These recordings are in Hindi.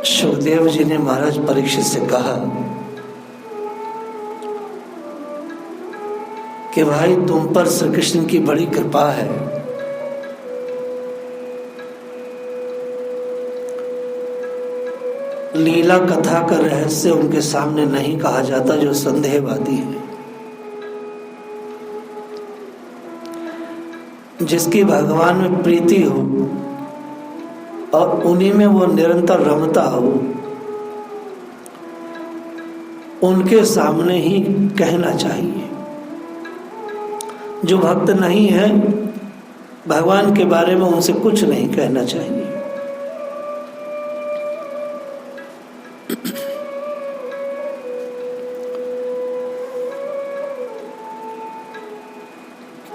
सुखदेव जी ने महाराज परीक्षित से कहा कि भाई तुम पर श्री कृष्ण की बड़ी कृपा है। लीला कथा का रहस्य उनके सामने नहीं कहा जाता जो संदेहवादी है। जिसकी भगवान में प्रीति हो और उन्हीं में वो निरंतर रमता हो, उनके सामने ही कहना चाहिए। जो भक्त नहीं है भगवान के बारे में उनसे कुछ नहीं कहना चाहिए।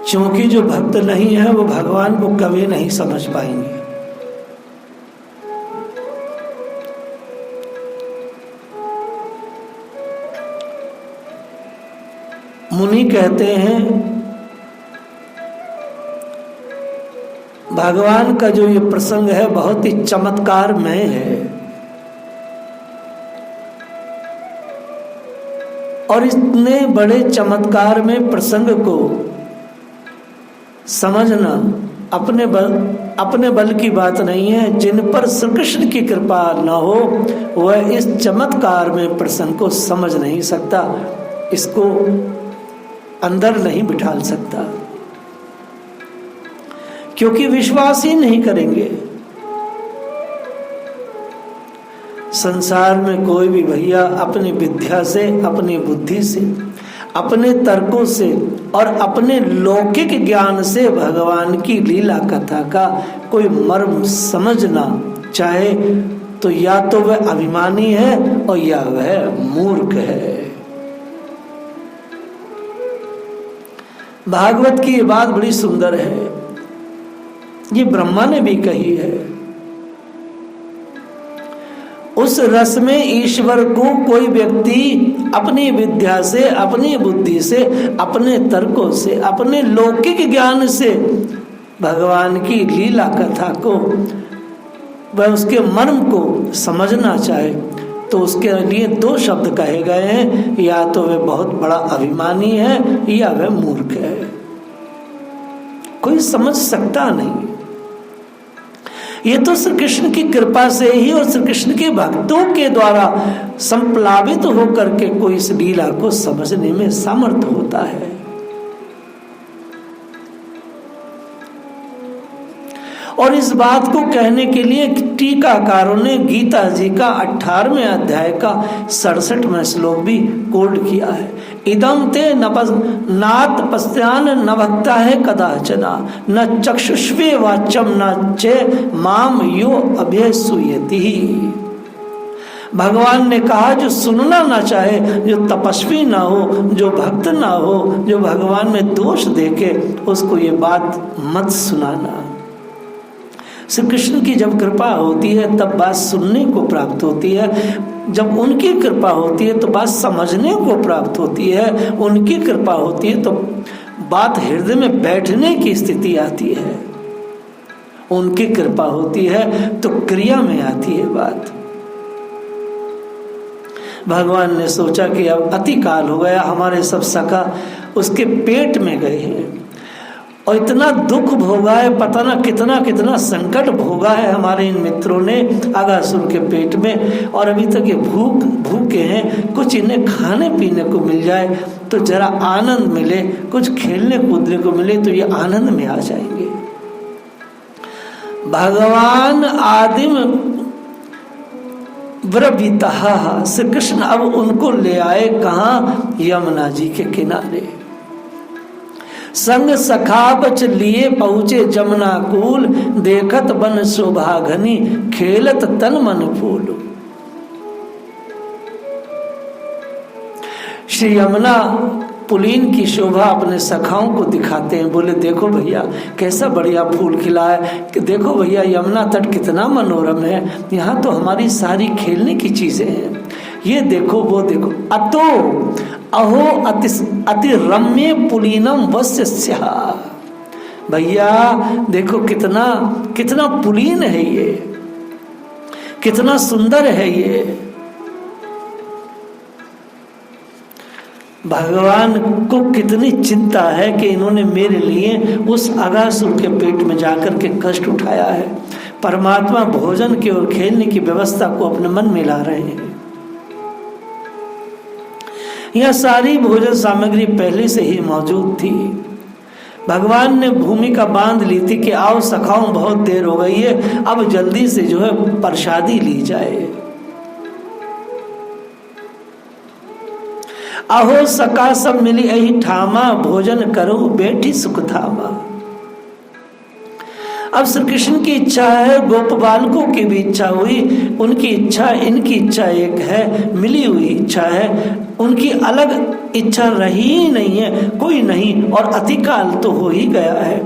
क्योंकि जो भक्त नहीं है वो भगवान को कभी नहीं समझ पाएंगे। मुनि कहते हैं भगवान का जो ये प्रसंग है बहुत ही चमत्कारमय है और इतने बड़े चमत्कार में प्रसंग को समझना अपने बल की बात नहीं है। जिन पर श्री कृष्ण की कृपा न हो वह इस चमत्कार में प्रसंग को समझ नहीं सकता, इसको अंदर नहीं बिठा सकता, क्योंकि विश्वास ही नहीं करेंगे। संसार में कोई भी भैया अपनी विद्या से, अपनी बुद्धि से, अपने तर्कों से और अपने लौकिक ज्ञान से भगवान की लीला कथा का कोई मर्म समझना चाहे तो या तो वह अभिमानी है और या वह मूर्ख है। भागवत की ये बात बड़ी सुंदर है, ये ब्रह्मा ने भी कही है। उस रस में ईश्वर को कोई व्यक्ति अपनी विद्या से, अपनी बुद्धि से, अपने तर्कों से, अपने लौकिक ज्ञान से भगवान की लीला कथा को, वह उसके मर्म को समझना चाहे तो उसके लिए दो शब्द कहे गए हैं, या तो वह बहुत बड़ा अभिमानी है या वह मूर्ख है। कोई समझ सकता नहीं। ये तो श्री कृष्ण की कृपा से ही और श्री कृष्ण के भक्तों के द्वारा संप्लावित होकर के कोई इस लीला को समझने में समर्थ होता है। और इस बात को कहने के लिए टीकाकारों ने गीता जी का 18वें अध्याय का 67वां श्लोक भी कोट किया है। इदम ते नात पस्यान न भक्ता है कदाचना न चक्षुष्वे वाचम न चे माम यो अभ्यसूयति। भगवान ने कहा जो सुनना ना चाहे, जो तपस्वी ना हो, जो भक्त ना हो, जो भगवान में दोष देखे, उसको ये बात मत सुनाना। श्री कृष्ण की जब कृपा होती है तब बात सुनने को प्राप्त होती है। जब उनकी कृपा होती है तो बात समझने को प्राप्त होती है। उनकी कृपा होती है तो बात हृदय में बैठने की स्थिति आती है। उनकी कृपा होती है तो क्रिया में आती है बात। भगवान ने सोचा कि अब अति काल हो गया, हमारे सब सखा उसके पेट में गए हैं और इतना दुख भोगा है, पता ना कितना कितना संकट भोगा है हमारे इन मित्रों ने अगासुर के पेट में, और अभी तक ये भूखे हैं। कुछ इन्हें खाने पीने को मिल जाए तो जरा आनंद मिले, कुछ खेलने कूदने को मिले तो ये आनंद में आ जाएंगे। भगवान आदिम व्रवितः श्री कृष्ण अब उनको ले आए कहाँ? यमुना जी के किनारे। संग सखा बच लिए पहुँचे जमुना कूल, देखत बन शोभा घनी खेलत तन मन फूल। श्री यमुना पुलीन की शोभा अपने सखाओं को दिखाते हैं। बोले देखो भैया कैसा बढ़िया फूल खिला है, कि देखो भैया यमुना तट कितना मनोरम है, यहाँ तो हमारी सारी खेलने की चीजें हैं, ये देखो वो देखो। अतो अहो अति रम्य पुलीनम वस्य। भैया देखो कितना कितना पुलीन है ये, कितना सुंदर है ये। भगवान को कितनी चिंता है कि इन्होंने मेरे लिए उस अगासुर के पेट में जाकर के कष्ट उठाया है। परमात्मा भोजन की और खेलने की व्यवस्था को अपने मन में ला रहे हैं। यह सारी भोजन सामग्री पहले से ही मौजूद थी। भगवान ने भूमिका बांध ली थी कि आओ सखाओ, बहुत देर हो गई है, अब जल्दी से जो है प्रसादी ली जाए। अहो सका सब मिली यही ठामा, भोजन करो बैठी सुख धामा। अब श्री कृष्ण की इच्छा है, गोप बालकों की भी इच्छा हुई, उनकी इच्छा इनकी इच्छा एक है, मिली हुई इच्छा है, उनकी अलग इच्छा रही ही नहीं है, कोई नहीं, और अतिकाल तो हो ही गया है।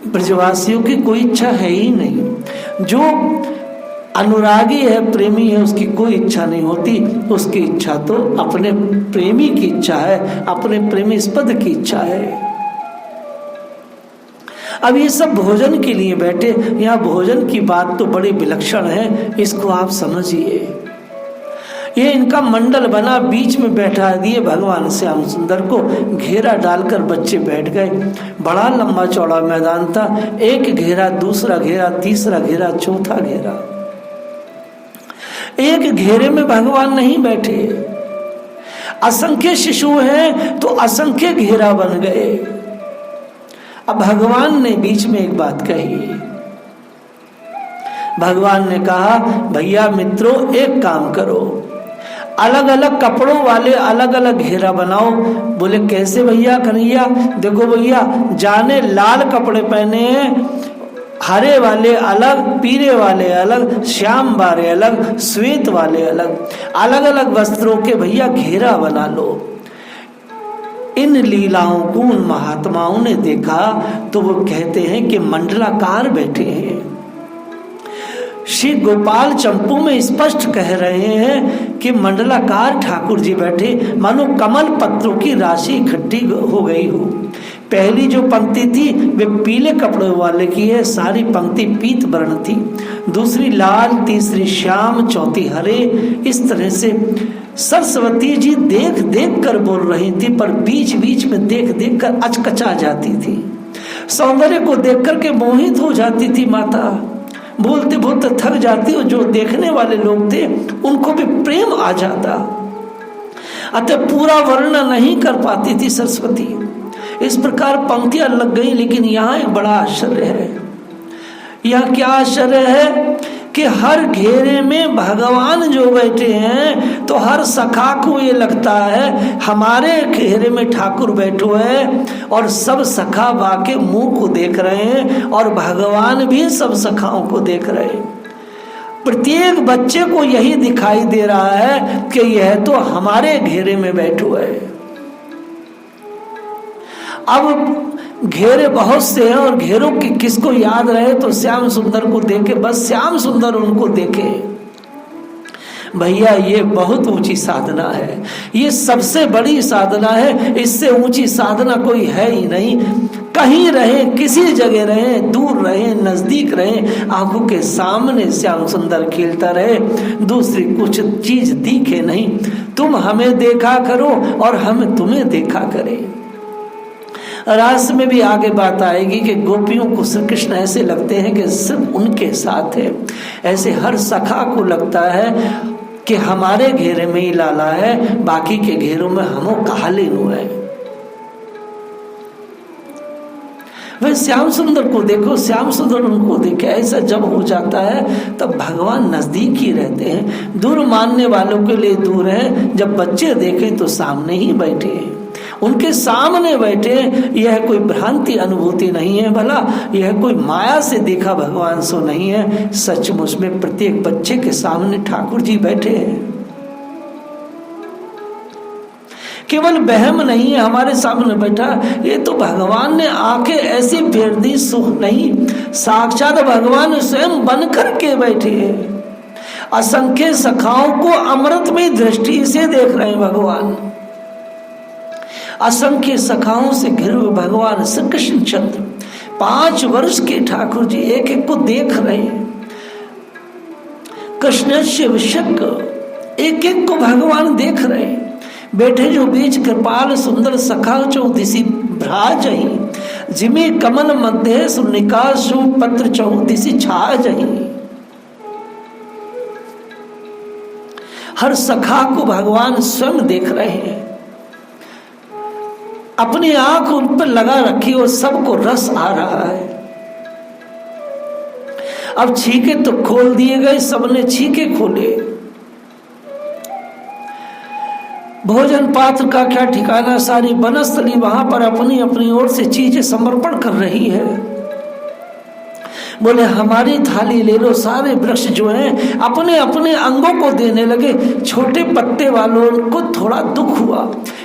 ब्रजवासियों की कोई इच्छा है ही नहीं। जो अनुरागी है, प्रेमी है, उसकी कोई इच्छा नहीं होती। उसकी इच्छा तो अपने प्रेमी की इच्छा है, अपने प्रेमीस्पद की इच्छा है। अब ये सब भोजन के लिए बैठे। यहाँ भोजन की बात तो बड़ी विलक्षण है, इसको आप समझिए। ये इनका मंडल बना, बीच में बैठा दिए भगवान श्याम सुंदर को, घेरा डालकर बच्चे बैठ गए। बड़ा लंबा चौड़ा मैदान था, एक घेरा, दूसरा घेरा, तीसरा घेरा, चौथा घेरा। एक घेरे में भगवान नहीं बैठे, असंख्य शिशु हैं तो असंख्य घेरा बन गए। अब भगवान ने बीच में एक बात कही। भगवान ने कहा, भैया मित्रों एक काम करो, अलग अलग कपड़ों वाले अलग अलग घेरा बनाओ। बोले कैसे भैया? कन्हैया देखो भैया, जाने लाल कपड़े पहने हैं, हरे वाले अलग, पीले वाले अलग, श्याम वाले अलग, श्वेत वाले अलग, अलग अलग वस्त्रों के भैया घेरा बना लो। इन लीलाओं को उन महात्माओं ने देखा तो वो कहते हैं कि मंडलाकार बैठे हैं। श्री गोपाल चंपू में स्पष्ट कह रहे हैं कि मंडलाकार ठाकुर जी बैठे, मानो कमल पत्रों की राशि इकट्ठी हो गई हो। पहली जो पंक्ति थी वे पीले कपड़ों वाले की है, सारी पंक्ति पीत वर्ण थी। दूसरी लाल, तीसरी श्याम, चौथी हरे। इस तरह से सरस्वती जी देख देख कर बोल रही थी, पर बीच बीच में देख देख कर अचकचा जाती थी। सौंदर्य को देख कर के मोहित हो जाती थी माता, बोलते बोलते थक जाती, और जो देखने वाले लोग थे उनको भी प्रेम आ जाता। अतः पूरा वर्णन नहीं कर पाती थी सरस्वती। इस प्रकार पंक्तियां लग गई। लेकिन यहाँ एक बड़ा आश्चर्य है। यह क्या आश्चर्य है कि हर घेरे में भगवान जो बैठे हैं, तो हर सखा को ये लगता है हमारे घेरे में ठाकुर बैठो है, और सब सखा बाके मुंह को देख रहे हैं, और भगवान भी सब सखाओं को देख रहे हैं। प्रत्येक बच्चे को यही दिखाई दे रहा है कि यह तो हमारे घेरे में बैठो है। अब घेरे बहुत से हैं, और घेरों की किसको याद रहे तो श्याम सुंदर को देखे, बस श्याम सुंदर उनको देखे। भैया ये बहुत ऊंची साधना है, ये सबसे बड़ी साधना है। इससे ऊंची साधना कोई है ही नहीं। कहीं रहे, किसी जगह रहे, दूर रहे, नजदीक रहे, आंखों के सामने श्याम सुंदर खेलता रहे, दूसरी कुछ चीज दिखे नहीं। तुम हमें देखा करो और हम तुम्हें देखा करें। रास में भी आगे बात आएगी कि गोपियों को श्री कृष्ण ऐसे लगते हैं कि सिर्फ उनके साथ है। ऐसे हर सखा को लगता है कि हमारे घेरे में ही लाला है, बाकी के घेरों में हमो कहा लेनु है। वह श्याम सुंदर को देखो, श्याम सुंदर उनको देखे। ऐसा जब हो जाता है तब भगवान नजदीक ही रहते हैं। दूर मानने वालों के लिए दूर है, जब बच्चे देखें तो सामने ही बैठे हैं, उनके सामने बैठे। यह कोई भ्रांति अनुभूति नहीं है, भला यह कोई माया से देखा भगवान सो नहीं है। सचमुच में प्रत्येक बच्चे के सामने ठाकुर जी बैठे हैं। केवल बहम नहीं है हमारे सामने बैठा, ये तो भगवान ने आंखें ऐसी फेर दी, सुख नहीं, साक्षात भगवान स्वयं बन करके बैठे हैं। असंख्य सखाओं को अमृतमय दृष्टि से देख रहे हैं भगवान। असंख्य सखाओं से घिरे हुए भगवान श्री कृष्ण चंद्र 5 वर्ष के ठाकुर जी एक एक को देख रहे हैं। कृष्णस्य विषक, एक एक को भगवान देख रहे हैं। बैठे जो बीच कृपाल सुंदर सखा चौदिसी भ्राजही, जिमे कमल मध्य सुनिकासु पत्र चौदिसी छाजही। हर सखा को भगवान स्वयं देख रहे हैं, अपनी आंख उन पर लगा रखी और सबको रस आ रहा है। अब छीके तो खोल दिए गए, सबने छीके खोले। भोजन पात्र का क्या ठिकाना, सारी वनस्थली वहां पर अपनी अपनी ओर से चीजें समर्पण कर रही है। बोले हमारी थाली ले लो। सारे वृक्ष जो हैं अपने अपने अंगों को देने लगे। छोटे पत्ते वालों को थोड़ा दुख हुआ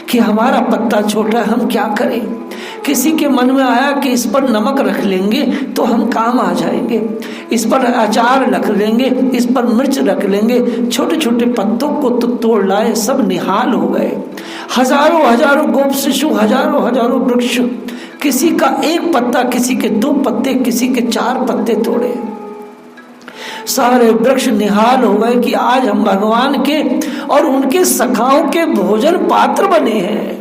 कि हमारा पत्ता छोटा है, हम क्या करें। किसी के मन में आया कि इस पर नमक रख लेंगे तो हम काम आ जाएंगे, इस पर अचार रख लेंगे, इस पर मिर्च रख लेंगे। छोटे छोटे पत्तों को तो तोड़ लाए, सब निहाल हो गए। हजारों हजारों गोप शिशु, हजारों हजारों वृक्ष, किसी का एक पत्ता, किसी के 2 पत्ते, किसी के 4 पत्ते तोड़े। सारे वृक्ष निहाल हो गए कि आज हम भगवान के और उनके सखाओं के भोजन पात्र बने हैं।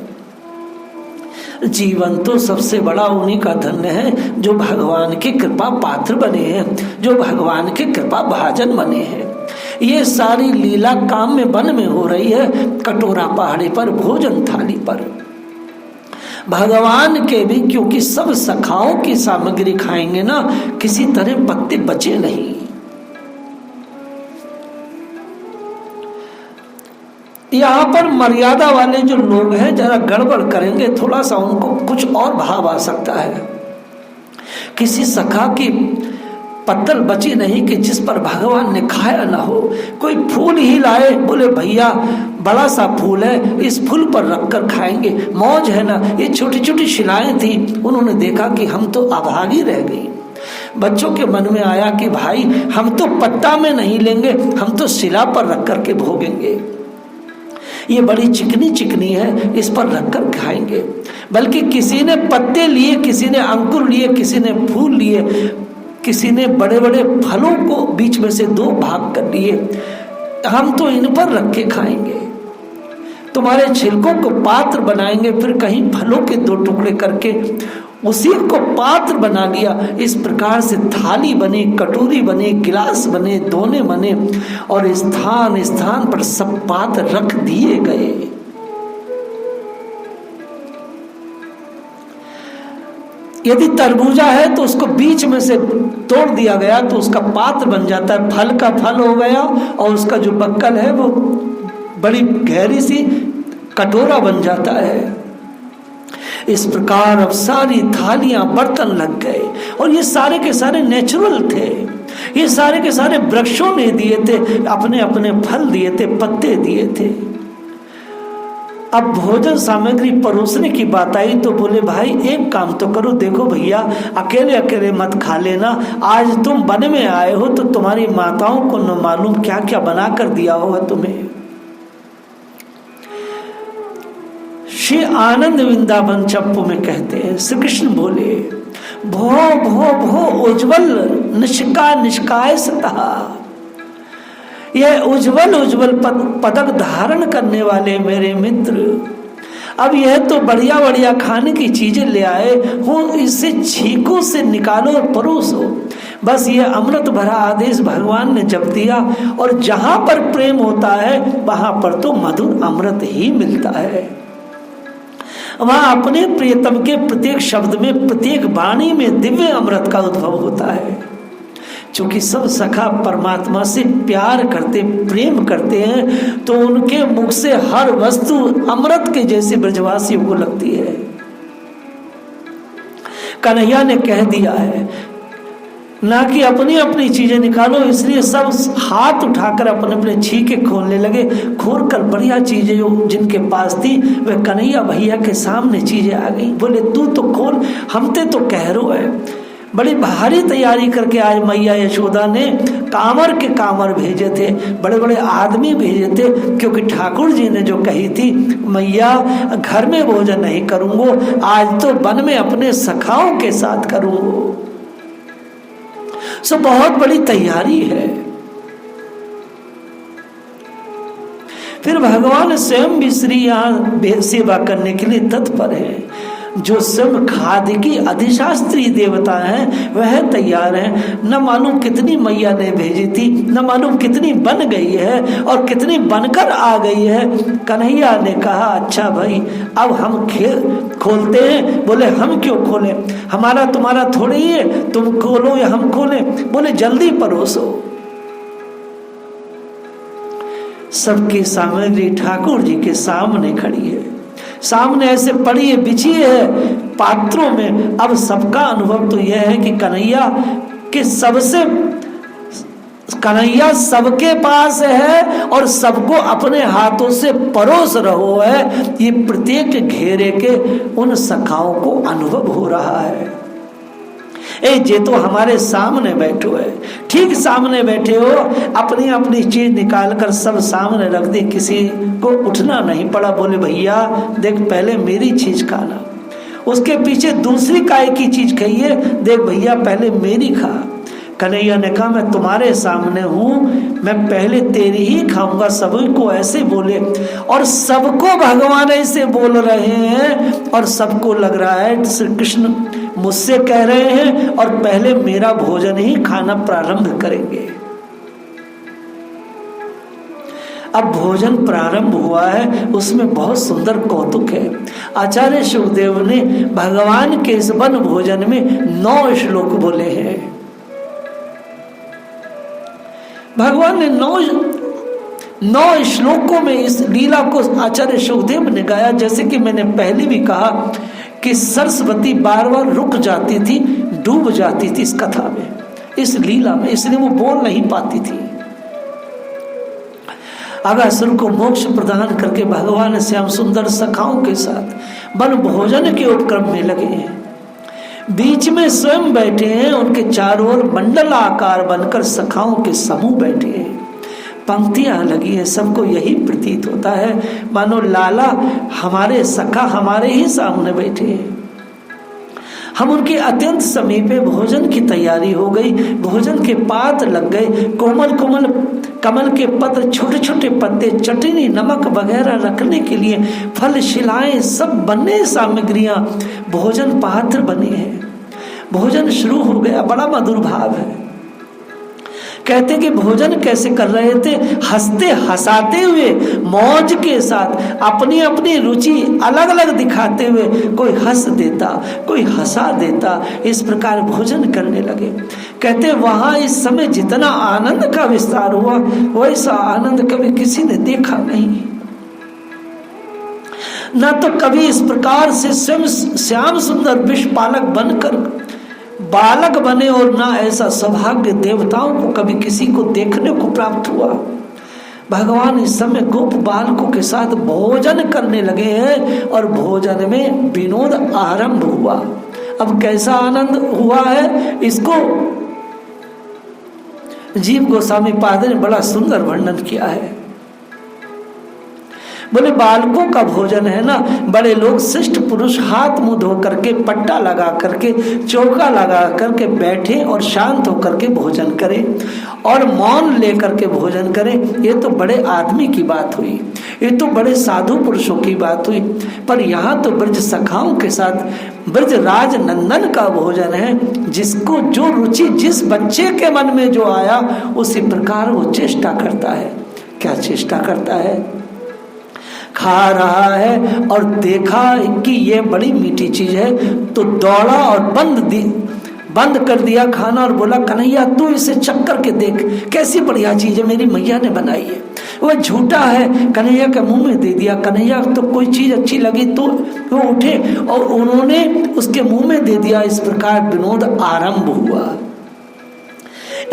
जीवन तो सबसे बड़ा उन्हीं का धन्य है जो भगवान की कृपा पात्र बने हैं, जो भगवान की कृपा भाजन बने हैं। ये सारी लीला काम में वन में हो रही है, कटोरा पहाड़ी पर, भोजन थाली पर। भगवान के भी क्योंकि सब सखाओं की सामग्री खाएंगे ना, किसी तरह पत्ते बचे नहीं। यहाँ पर मर्यादा वाले जो लोग हैं जरा गड़बड़ करेंगे, थोड़ा सा उनको कुछ और भाव आ सकता है। किसी सखा की पत्तल बची नहीं कि जिस पर भगवान ने खाया ना हो। कोई फूल ही लाए, बोले भैया बड़ा सा फूल है, इस फूल पर रखकर खाएंगे, मौज है ना। ये छोटी छोटी शिलाएं थी, उन्होंने देखा कि हम तो अभागी रह गई। बच्चों के मन में आया कि भाई हम तो पत्ता में नहीं लेंगे, हम तो शिला पर रख कर के भोगेंगे। ये बड़ी चिकनी चिकनी है, इस पर रखकर खाएंगे। बल्कि किसी ने पत्ते लिए, किसी ने अंकुर लिए, किसी ने फूल लिए, किसी ने बड़े बड़े फलों को बीच में से 2 भाग कर लिए। हम तो इन पर रख के खाएंगे, तुम्हारे छिलकों को पात्र बनाएंगे, फिर कहीं फलों के 2 टुकड़े करके उसी को पात्र बना लिया। इस प्रकार से थाली बने, कटोरी बने, गिलास बने, दोने बने और स्थान स्थान पर सब पात्र रख दिए गए। यदि तरबूजा है तो उसको बीच में से तोड़ दिया गया तो उसका पात्र बन जाता है, फल का फल हो गया, और उसका जो बक्कल है वो बड़ी गहरी सी कटोरा बन जाता है। इस प्रकार अब सारी थालियां बर्तन लग गए, और ये सारे के सारे नेचुरल थे। ये सारे के सारे वृक्षों ने दिए थे, अपने अपने फल दिए थे, पत्ते दिए थे। अब भोजन सामग्री परोसने की बात आई तो बोले भाई एक काम तो करो, देखो भैया अकेले अकेले मत खा लेना। आज तुम वन में आए हो तो तुम्हारी माताओं को न मालूम क्या क्या बना कर दिया होगा तुम्हें। श्री आनंद वृंदावन चप्पू में कहते हैं, श्री कृष्ण बोले भो भो भो उज्ज्वल निष्का निष्काय सतः। यह उज्जवल उज्जवल पदक धारण करने वाले मेरे मित्र, अब यह तो बढ़िया बढ़िया खाने की चीजें ले आए हो, इसे छीकों से निकालो और परोसो। बस ये अमृत भरा आदेश भगवान ने जब दिया, और जहां पर प्रेम होता है वहां पर तो मधुर अमृत ही मिलता है। वहां अपने प्रियतम के प्रत्येक शब्द में, प्रत्येक वाणी में दिव्य अमृत का उद्भव होता है। चूंकि सब सखा परमात्मा से प्यार करते, प्रेम करते हैं, तो उनके मुख से हर वस्तु अमृत के जैसे ब्रजवासियों को लगती है। कन्हैया ने कह दिया है ना कि अपनी अपनी चीजें निकालो, इसलिए सब हाथ उठाकर अपने अपने छीके खोलने लगे। खोल कर बढ़िया चीजें जो जिनके पास थी वे कन्हैया भैया के सामने चीजें आ गई। बोले तू तो खोल, हम ते तो कहरो है। बड़ी भारी तैयारी करके आज मैया यशोदा ने कांवर के कांवर भेजे थे, बड़े बड़े आदमी भेजे थे, क्योंकि ठाकुर जी ने जो कही थी मैया घर में भोजन नहीं करूंगो, आज तो वन में अपने सखाओं के साथ करूंगो। सो बहुत बड़ी तैयारी है। फिर भगवान स्वयं भी श्री यहाँ सेवा करने के लिए तत्पर है। जो स्वयं खाद्य की अधिशास्त्री देवता है वह तैयार है। न मालूम कितनी मैया ने भेजी थी, न मालूम कितनी बन गई है और कितनी बनकर आ गई है। कन्हैया ने कहा अच्छा भाई अब हम खेल खोलते हैं। बोले हम क्यों खोलें, हमारा तुम्हारा थोड़ी ही है, तुम खोलो या हम खोलें। बोले जल्दी परोसो। सबकी सामग्री ठाकुर जी के सामने खड़ी है, सामने ऐसे पड़ी है, बिछी है पात्रों में। अब सबका अनुभव तो यह है कि कन्हैया सबके पास है और सबको अपने हाथों से परोस रहो है। ये प्रत्येक घेरे के उन सखाओं को अनुभव हो रहा है। जे तो हमारे सामने बैठो है, ठीक सामने बैठे हो, अपनी अपनी चीज निकाल कर सब सामने रख दी, किसी को उठना नहीं पड़ा। बोले भैया देख पहले मेरी चीज खाना, उसके पीछे दूसरी काय की चीज खाइए, देख भैया पहले मेरी खा। कन्हैया ने कहा मैं तुम्हारे सामने हूं, मैं पहले तेरी ही खाऊंगा। सभी को ऐसे बोले और सबको भगवान ऐसे बोल रहे हैं और सबको लग रहा है श्री कृष्ण मुझसे कह रहे हैं और पहले मेरा भोजन ही खाना प्रारंभ करेंगे। अब भोजन प्रारंभ हुआ है, उसमें बहुत सुंदर कौतुक है। आचार्य शुकदेव ने भगवान के इस वन भोजन में 9 श्लोक बोले हैं। भगवान ने 9 श्लोकों में इस लीला को आचार्य शुकदेव ने गाया। जैसे कि मैंने पहले भी कहा कि सरस्वती बार बार रुक जाती थी, डूब जाती थी इस कथा में, इस लीला में, इसलिए वो बोल नहीं पाती थी। अगासुर को मोक्ष प्रदान करके भगवान श्याम सुंदर सखाओं के साथ वन भोजन के उपक्रम में लगे हैं। बीच में स्वयं बैठे हैं, उनके चारों ओर मंडलाकार बनकर सखाओं के समूह बैठे हैं। पंक्तियां लगी हैं, सबको यही प्रतीत होता है मानो लाला हमारे सखा हमारे ही सामने बैठे हैं। हम उनके अत्यंत समीप है। भोजन की तैयारी हो गई, भोजन के पात लग गए, कोमल कोमल कमल के पत्र, छोटे छोटे पत्ते, चटनी, नमक वगैरह रखने के लिए फल, शिलाएं, सब बनने सामग्रियां, भोजन पात्र बने हैं। भोजन शुरू हो गया, बड़ा मधुर भाव है। कहते कि भोजन कैसे कर रहे थे, हंसते हंसाते हुए, मौज के साथ, अपनी अपनी रुचि अलग अलग दिखाते हुए, कोई हंस देता, कोई हंसा देता, इस प्रकार भोजन करने लगे। कहते वहां इस समय जितना आनंद का विस्तार हुआ वैसा आनंद कभी किसी ने देखा नहीं। न तो कभी इस प्रकार से स्वयं श्याम सुंदर विषपालक बनकर बालक बने और ना ऐसा सौभाग्य देवताओं को कभी किसी को देखने को प्राप्त हुआ। भगवान इस समय गोप बालकों के साथ भोजन करने लगे हैं और भोजन में विनोद आरंभ हुआ। अब कैसा आनंद हुआ है इसको जीव गोस्वामी पाद ने बड़ा सुंदर वर्णन किया है। बोले बालकों का भोजन है ना, बड़े लोग शिष्ट पुरुष हाथ मुंह धो करके, पट्टा लगा करके, चौका लगा करके बैठे और शांत होकर के भोजन करें और मौन लेकर के भोजन करें। ये तो बड़े आदमी की बात हुई, ये तो बड़े साधु पुरुषों की बात हुई। पर यहाँ तो ब्रज सखाओं के साथ ब्रज राज नंदन का भोजन है। जिसको जो रुचि जिस बच्चे के मन में जो आया उसी प्रकार वो चेष्टा करता है। क्या चेष्टा करता है? खा रहा है और देखा कि ये बड़ी मीठी चीज है तो दौड़ा और बंद कर दिया खाना और बोला कन्हैया तू इसे चख करके देख, कैसी बढ़िया चीज है, मेरी मैया ने बनाई है। वह झूठा है, कन्हैया के मुंह में दे दिया। कन्हैया तो कोई चीज अच्छी लगी तो वो उठे और उन्होंने उसके मुंह में दे दिया। इस प्रकार विनोद आरंभ हुआ।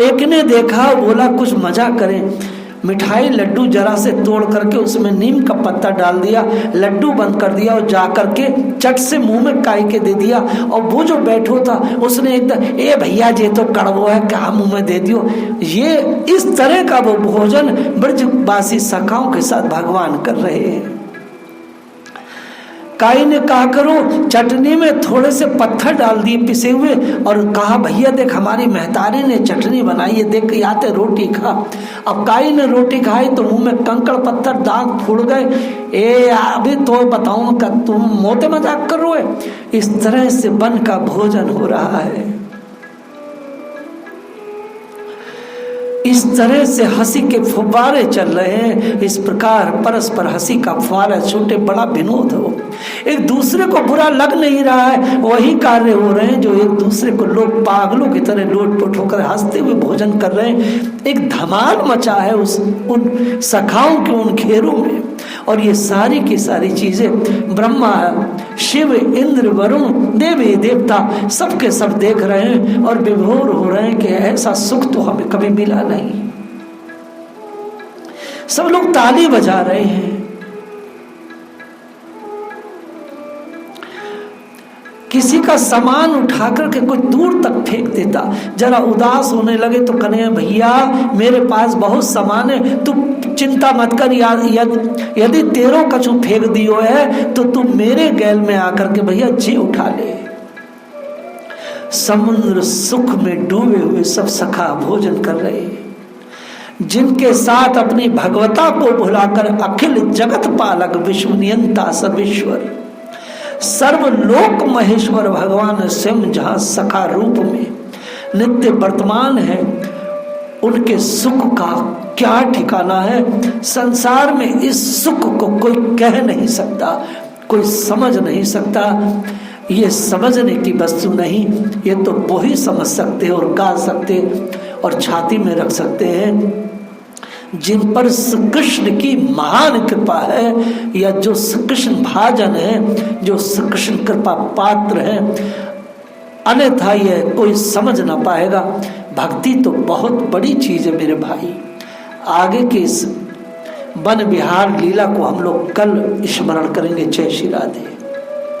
एक ने देखा, बोला कुछ मजा करें, मिठाई लड्डू जरा से तोड़ करके उसमें नीम का पत्ता डाल दिया, लड्डू बंद कर दिया और जा करके चट से मुंह में काई के दे दिया। और वो जो बैठो था उसने एकदम ए भैया ये तो कड़वो है, क्या मुंह में दे दियो। ये इस तरह का वो भोजन ब्रजवासी सखाओं के साथ भगवान कर रहे हैं। काई ने कहा करो चटनी में थोड़े से पत्थर डाल दिए पिसे हुए और कहा भैया देख हमारी महतारी ने चटनी बनाई है, देख आते रोटी खा। अब काई ने रोटी खाई तो मुंह में कंकड़ पत्थर दांत फूट गए। ए अभी तो बताऊं का तुम मोटे मजाक कर रहे हो। इस तरह से वन का भोजन हो रहा है, इस तरह से हंसी के फुब्बारे चल रहे हैं। इस प्रकार परस्पर हंसी का फुब्बारा छोटे बड़ा विनोद हो, एक दूसरे को बुरा लग नहीं रहा है, वही कार्य हो रहे हैं जो एक दूसरे को लोग पागलों की तरह लोटपोट होकर हंसते हुए भोजन कर रहे हैं। एक धमाल मचा है उन सखाओं के उन घेरों में। और ये सारी की सारी चीजें ब्रह्मा शिव इंद्र वरुण देवी देवता सबके सब देख रहे हैं और विभोर हो रहे हैं कि ऐसा सुख तो हमें कभी मिला नहीं। सब लोग ताली बजा रहे हैं। किसी का सामान उठा करके कोई दूर तक फेंक देता, जरा उदास होने लगे तो कन्हैया भैया मेरे पास बहुत सामान है, तू चिंता मत कर, यदि तेरो कछु फेंक दियो है तो तू मेरे गैल में आकर के भैया जी उठा ले। समुद्र सुख में डूबे हुए सब सखा भोजन कर रहे हैं, जिनके साथ अपनी भगवता को भुलाकर अखिल जगत पालक विश्व नियंता सर्वेश्वर सर्वलोक महेश्वर भगवान स्वयं जहां सखा रूप में नित्य वर्तमान है, उनके सुख का क्या ठिकाना है। संसार में इस सुख को कोई कह नहीं सकता, कोई समझ नहीं सकता। ये समझने की वस्तु नहीं, ये तो वो ही समझ सकते और गा सकते और छाती में रख सकते हैं जिन पर श्री कृष्ण की महान कृपा है, या जो श्री कृष्ण भाजन है, जो श्री कृष्ण कृपा पात्र है। अन्यथा यह कोई समझ ना पाएगा। भक्ति तो बहुत बड़ी चीज है मेरे भाई। आगे के इस वन विहार लीला को हम लोग कल स्मरण करेंगे। जय श्री राधे।